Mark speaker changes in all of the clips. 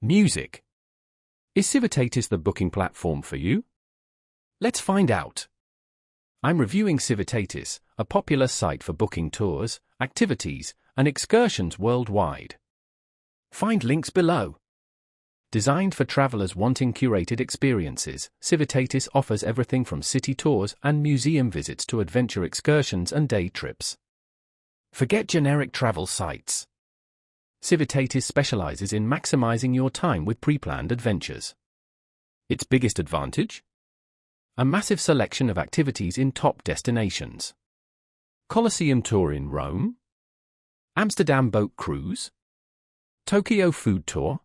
Speaker 1: Music. Is Civitatis the booking platform for you? Let's find out. I'm reviewing Civitatis, a popular site for booking tours, activities, and excursions worldwide. Find links below. Designed for travelers wanting curated experiences, Civitatis offers everything from city tours and museum visits to adventure excursions and day trips. Forget generic travel sites. Civitatis specializes in maximizing your time with pre-planned adventures. Its biggest advantage? A massive selection of activities in top destinations. Colosseum tour in Rome? Amsterdam boat cruise? Tokyo food tour?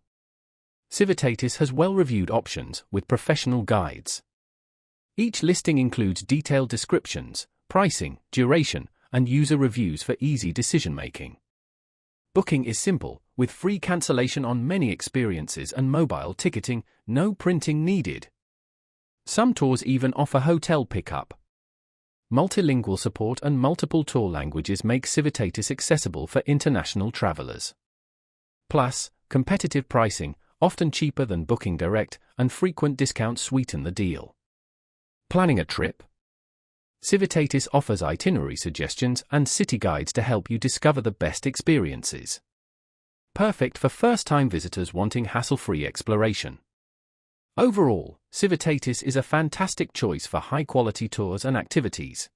Speaker 1: Civitatis has well-reviewed options with professional guides. Each listing includes detailed descriptions, pricing, duration, and user reviews for easy decision-making. Booking is simple, with free cancellation on many experiences and mobile ticketing, no printing needed. Some tours even offer hotel pickup. Multilingual support and multiple tour languages make Civitatis accessible for international travelers. Plus, competitive pricing, often cheaper than booking direct, and frequent discounts sweeten the deal. Planning a trip? Civitatis offers itinerary suggestions and city guides to help you discover the best experiences. Perfect for first-time visitors wanting hassle-free exploration. Overall, Civitatis is a fantastic choice for high-quality tours and activities.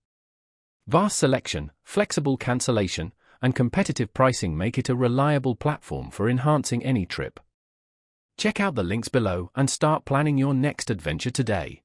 Speaker 1: Vast selection, flexible cancellation, and competitive pricing make it a reliable platform for enhancing any trip. Check out the links below and start planning your next adventure today.